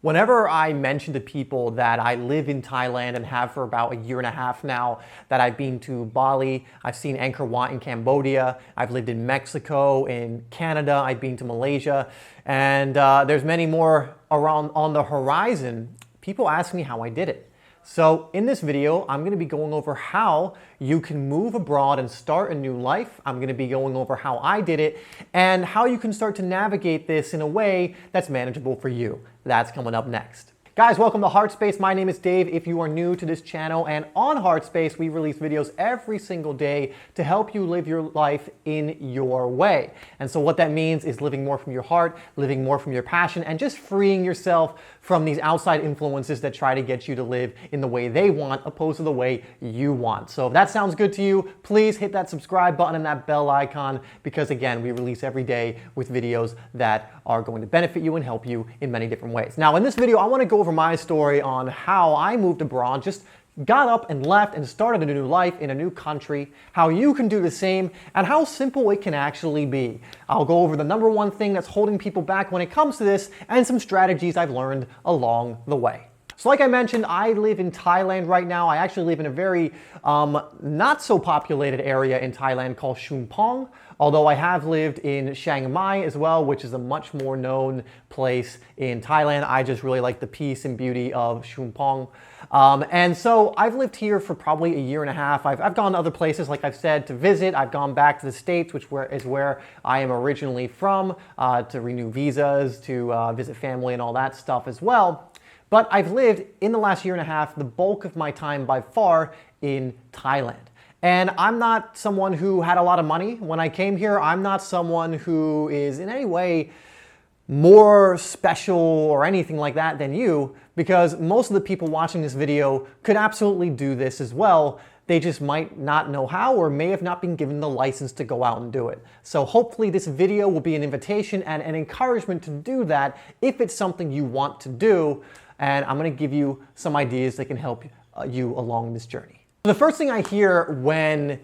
Whenever I mention to people that I live in Thailand and have for about a year and a half now, that I've been to Bali, I've seen Angkor Wat in Cambodia, I've lived in Mexico, in Canada, I've been to Malaysia, and there's many more around on the horizon, people ask me how I did it. So in this video, I'm going to be going over how you can move abroad and start a new life. I'm going to be going over how I did it and how you can start to navigate this in a way that's manageable for you. That's coming up next. Guys, welcome to HeartSpace. My name is Dave. If you are new to this channel, and on HeartSpace, we release videos every single day to help you live your life in your way. And so what that means is living more from your heart, living more from your passion, and just freeing yourself from these outside influences that try to get you to live in the way they want, opposed to the way you want. So if that sounds good to you, please hit that subscribe button and that bell icon, because again, we release every day with videos that are going to benefit you and help you in many different ways. Now, in this video, I want to go over my story on how I moved abroad, just got up and left and started a new life in a new country, how you can do the same, and how simple it can actually be. I'll go over the number one thing that's holding people back when it comes to this and some strategies I've learned along the way. So like I mentioned, I live in Thailand right now. I actually live in a very not so populated area in Thailand called Chumpong, although I have lived in Chiang Mai as well, which is a much more known place in Thailand. I just really like the peace and beauty of Chumpong. And so I've lived here for probably a year and a half. I've gone to other places, like I've said, to visit. I've gone back to the States, which is where I am originally from, to renew visas, to visit family and all that stuff as well. But I've lived in the last year and a half, the bulk of my time by far, in Thailand. And I'm not someone who had a lot of money when I came here. I'm not someone who is in any way more special or anything like that than you, because most of the people watching this video could absolutely do this as well. They just might not know how, or may have not been given the license to go out and do it. So hopefully this video will be an invitation and an encouragement to do that if it's something you want to do. And I'm going to give you some ideas that can help you along this journey. The first thing I hear when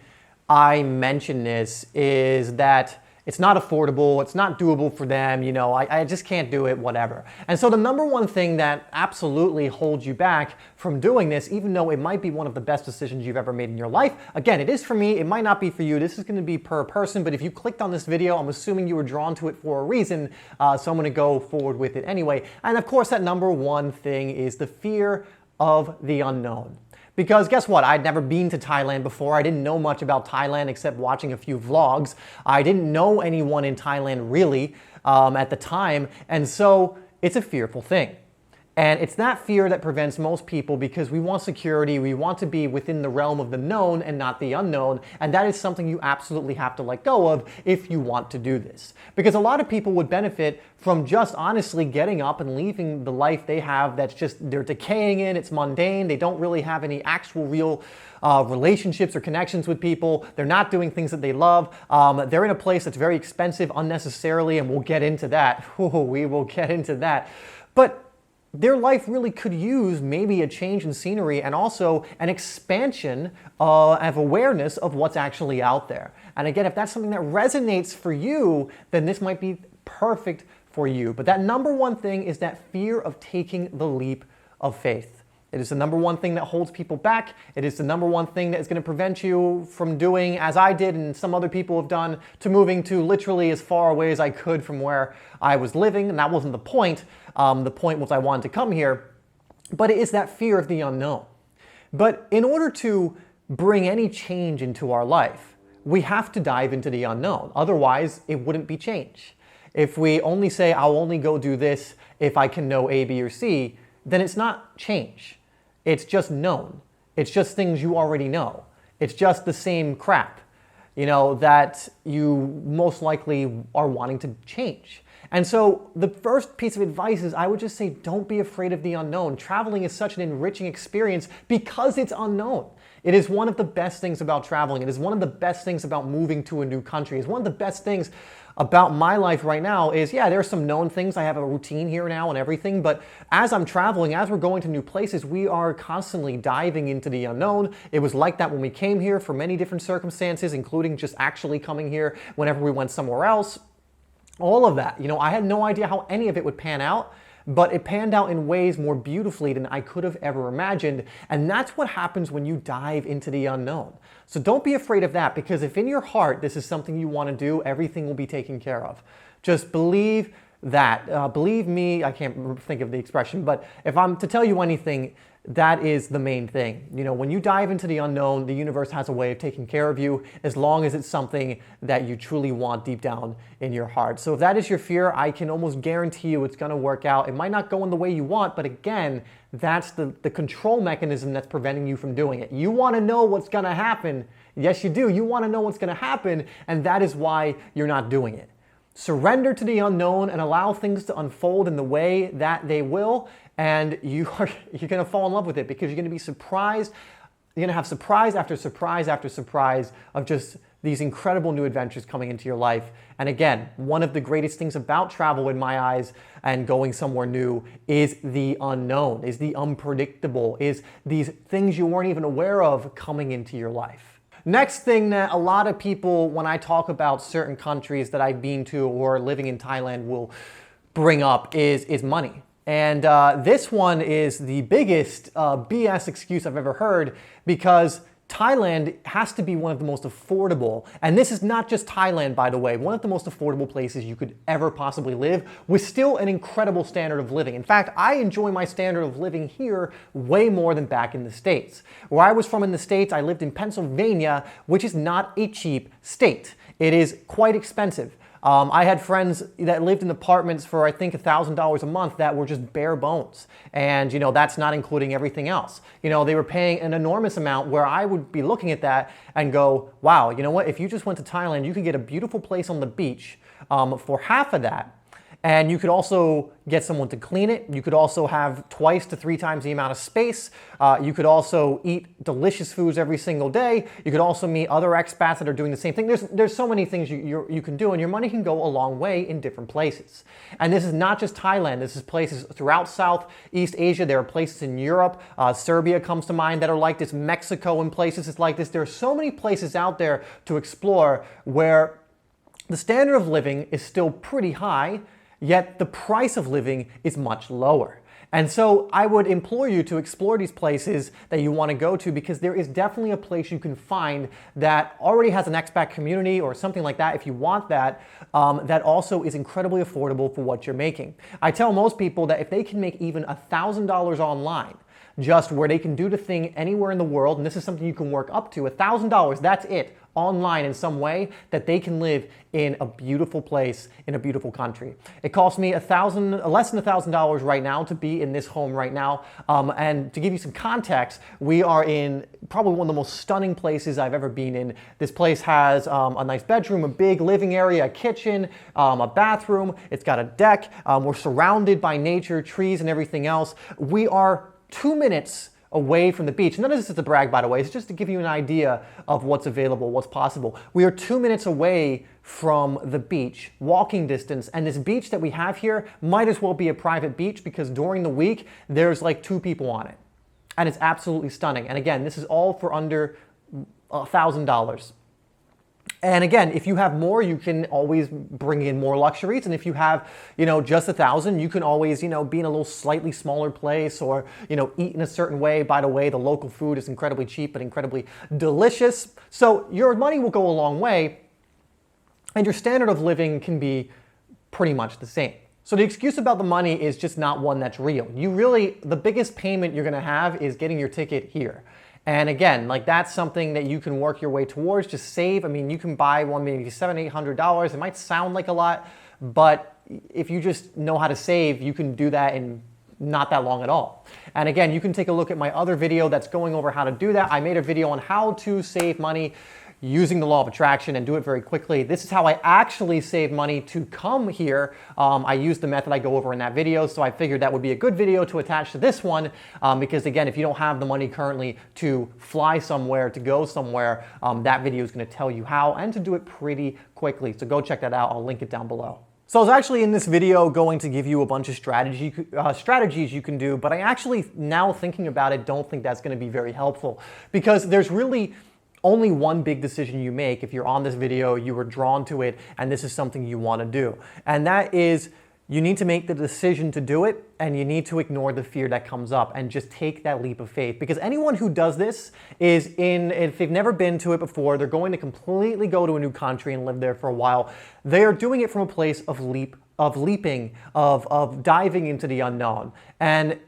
I mention this is that it's not affordable, it's not doable for them, you know, I just can't do it, whatever. And so the number one thing that absolutely holds you back from doing this, even though it might be one of the best decisions you've ever made in your life, again, it is for me, it might not be for you, this is going to be per person, but if you clicked on this video, I'm assuming you were drawn to it for a reason, so I'm going to go forward with it anyway. And of course, that number one thing is the fear of the unknown. Because guess what? I'd never been to Thailand before. I didn't know much about Thailand except watching a few vlogs. I didn't know anyone in Thailand really at the time. And so it's a fearful thing. And it's that fear that prevents most people, because we want security, we want to be within the realm of the known and not the unknown, and that is something you absolutely have to let go of if you want to do this. Because a lot of people would benefit from just honestly getting up and leaving the life they have that's just, they're decaying in, it's mundane, they don't really have any actual real relationships or connections with people, they're not doing things that they love, they're in a place that's very expensive unnecessarily, and we'll get into that. We will get into that. But their life really could use maybe a change in scenery and also an expansion of awareness of what's actually out there. And again, if that's something that resonates for you, then this might be perfect for you. But that number one thing is that fear of taking the leap of faith. It is the number one thing that holds people back. It is the number one thing that is going to prevent you from doing, as I did and some other people have done, to moving to literally as far away as I could from where I was living. And that wasn't the point. The point was I wanted to come here. But it is that fear of the unknown. But in order to bring any change into our life, we have to dive into the unknown. Otherwise, it wouldn't be change. If we only say, I'll only go do this if I can know A, B, or C, then it's not change. It's just known. It's just things you already know. It's just the same crap, you know, that you most likely are wanting to change. And so the first piece of advice is I would just say, don't be afraid of the unknown. Traveling is such an enriching experience because it's unknown. It is one of the best things about traveling. It is one of the best things about moving to a new country. It's one of the best things about my life right now is, yeah, there are some known things. I have a routine here now and everything, but as I'm traveling, as we're going to new places, we are constantly diving into the unknown. It was like that when we came here for many different circumstances, including just actually coming here whenever we went somewhere else. All of that, you know, I had no idea how any of it would pan out, but it panned out in ways more beautifully than I could have ever imagined. And that's what happens when you dive into the unknown. So don't be afraid of that, because if in your heart this is something you want to do, everything will be taken care of. Just believe that. Believe me, I can't think of the expression, but if I'm to tell you anything, that is the main thing. You know, when you dive into the unknown, the universe has a way of taking care of you, as long as it's something that you truly want deep down in your heart. So if that is your fear, I can almost guarantee you it's going to work out. It might not go in the way you want, but again, that's the control mechanism that's preventing you from doing it. You want to know what's going to happen. Yes, you do. You want to know what's going to happen, and that is why you're not doing it. Surrender to the unknown and allow things to unfold in the way that they will, and you're going to fall in love with it, because you're going to be surprised. You're going to have surprise after surprise after surprise of just these incredible new adventures coming into your life. And again, one of the greatest things about travel in my eyes and going somewhere new is the unknown, is the unpredictable, is these things you weren't even aware of coming into your life. Next thing that a lot of people, when I talk about certain countries that I've been to or living in Thailand, will bring up is money. And this one is the biggest BS excuse I've ever heard, because Thailand has to be one of the most affordable, and this is not just Thailand, by the way, one of the most affordable places you could ever possibly live, with still an incredible standard of living. In fact, I enjoy my standard of living here way more than back in the States. Where I was from in the States, I lived in Pennsylvania, which is not a cheap state. It is quite expensive. I had friends that lived in apartments for, I think, $1,000 a month that were just bare bones. And, you know, that's not including everything else. You know, they were paying an enormous amount, where I would be looking at that and go, wow, you know what? If you just went to Thailand, you could get a beautiful place on the beach for half of that. And you could also get someone to clean it. You could also have 2 to 3 times the amount of space. You could also eat delicious foods every single day. You could also meet other expats that are doing the same thing. There's so many things you can do, and your money can go a long way in different places. And this is not just Thailand. This is places throughout Southeast Asia. There are places in Europe. Serbia comes to mind that are like this. Mexico and places is like this. There are so many places out there to explore where the standard of living is still pretty high, yet the price of living is much lower. And so I would implore you to explore these places that you want to go to, because there is definitely a place you can find that already has an expat community or something like that, if you want that, that also is incredibly affordable for what you're making. I tell most people that if they can make even $1,000 online, just where they can do the thing anywhere in the world, and this is something you can work up to, $1,000, that's it, online in some way, that they can live in a beautiful place, in a beautiful country. It costs me less than $1,000 right now to be in this home right now. And to give you some context, we are in probably one of the most stunning places I've ever been in. This place has a nice bedroom, a big living area, a kitchen, a bathroom. It's got a deck. We're surrounded by nature, trees, and everything else. We are 2 minutes away from the beach. None of this is to brag, by the way. It's just to give you an idea of what's available, what's possible. We are 2 minutes away from the beach, walking distance, and this beach that we have here might as well be a private beach, because during the week, there's like 2 people on it. And it's absolutely stunning. And again, this is all for under $1,000. And again, if you have more, you can always bring in more luxuries. And if you have, you know, just 1,000, you can always, you know, be in a little slightly smaller place, or, you know, eat in a certain way. By the way, the local food is incredibly cheap but incredibly delicious. So your money will go a long way, and your standard of living can be pretty much the same. So the excuse about the money is just not one that's real. The biggest payment you're gonna have is getting your ticket here. And again, like, that's something that you can work your way towards. Just save. I mean, you can buy one maybe $700, $800. It might sound like a lot, but if you just know how to save, you can do that in not that long at all. And again, you can take a look at my other video that's going over how to do that. I made a video on how to save money using the law of attraction and do it very quickly. This is how I actually save money to come here. I used the method I go over in that video, so I figured that would be a good video to attach to this one, because again, if you don't have the money currently to fly somewhere, to go somewhere, that video is going to tell you how, and to do it pretty quickly. So go check that out. I'll link it down below. So I was actually in this video going to give you a bunch of strategies you can do, but I actually, now thinking about it, don't think that's going to be very helpful, because there's really only one big decision you make if you're on this video, you were drawn to it, and this is something you want to do. And that is, You need to make the decision to do it, and you need to ignore the fear that comes up and just take that leap of faith. Because anyone who does this if they've never been to it before, they're going to completely go to a new country and live there for a while. They are doing it from a place of leaping, of diving into the unknown. And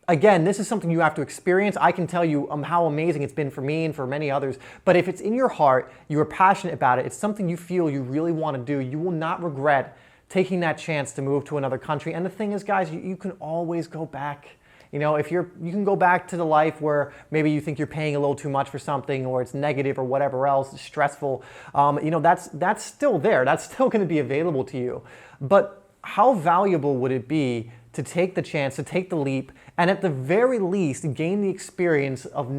again, this is something you have to experience. I can tell you how amazing it's been for me and for many others. But if it's in your heart, you are passionate about it, it's something you feel you really want to do, you will not regret taking that chance to move to another country. And the thing is, guys, you can always go back. You know, you can go back to the life where maybe you think you're paying a little too much for something, or it's negative or whatever else, it's stressful. You know, that's still there. That's still going to be available to you. But how valuable would it be to take the chance, to take the leap, and at the very least gain the experience of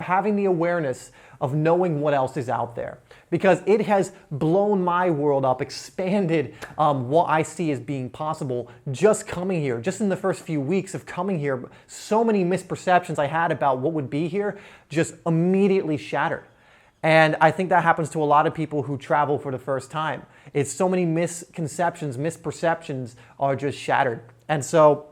having the awareness of knowing what else is out there? Because it has blown my world up, expanded what I see as being possible just coming here. Just in the first few weeks of coming here, so many misperceptions I had about what would be here just immediately shattered. And I think that happens to a lot of people who travel for the first time. It's so many misconceptions, misperceptions are just shattered. And so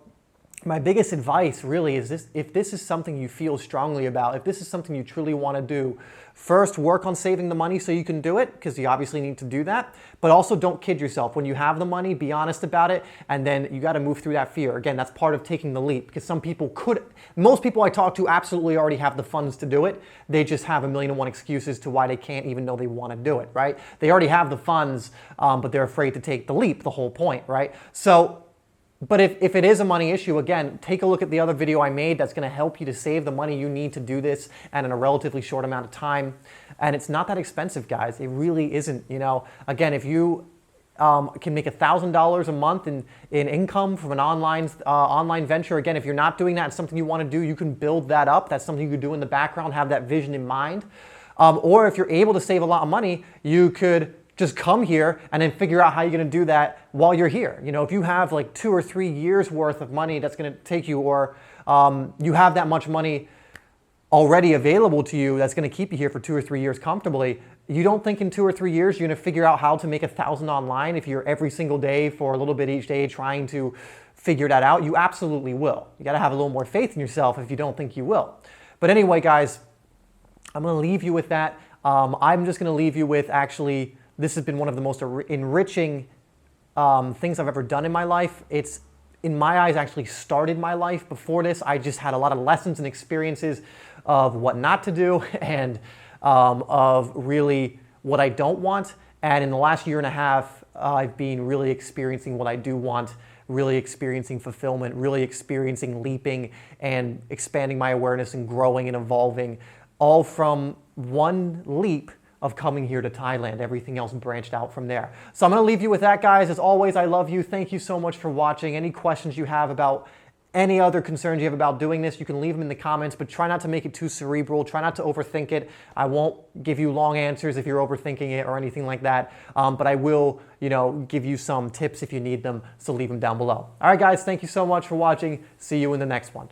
my biggest advice really is this: if this is something you feel strongly about, if this is something you truly want to do, first work on saving the money so you can do it, because you obviously need to do that. But also don't kid yourself. When you have the money, be honest about it, and then you got to move through that fear. Again, that's part of taking the leap, because most people I talk to absolutely already have the funds to do it. They just have a million and one excuses to why they can't even know they want to do it, right? They already have the funds, but they're afraid to take the leap, the whole point, right? But if it is a money issue, again, take a look at the other video I made that's going to help you to save the money you need to do this, and in a relatively short amount of time. And it's not that expensive, guys. It really isn't. You know, again, if you can make $1,000 a month in income from an online venture, again, if you're not doing that, it's something you want to do, you can build that up. That's something you could do in the background, have that vision in mind. Or if you're able to save a lot of money, you could just come here and then figure out how you're going to do that while you're here. You know, if you have like 2 or 3 years worth of money that's going to take you, or you have that much money already available to you that's going to keep you here for 2 or 3 years comfortably, you don't think in 2 or 3 years you're going to figure out how to make 1,000 online if you're every single day for a little bit each day trying to figure that out? You absolutely will. You got to have a little more faith in yourself if you don't think you will. But anyway, guys, I'm going to leave you with that. I'm just going to leave you with, actually, this has been one of the most enriching things I've ever done in my life. It's, in my eyes, actually started my life. Before this, I just had a lot of lessons and experiences of what not to do, and of really what I don't want. And in the last year and a half, I've been really experiencing what I do want, really experiencing fulfillment, really experiencing leaping and expanding my awareness and growing and evolving, all from one leap of coming here to Thailand. Everything else branched out from there. So I'm going to leave you with that, guys. As always, I love you. Thank you so much for watching. Any questions you have about any other concerns you have about doing this, you can leave them in the comments, but try not to make it too cerebral. Try not to overthink it. I won't give you long answers if you're overthinking it or anything like that, but I will, give you some tips if you need them, so leave them down below. All right, guys, thank you so much for watching. See you in the next one.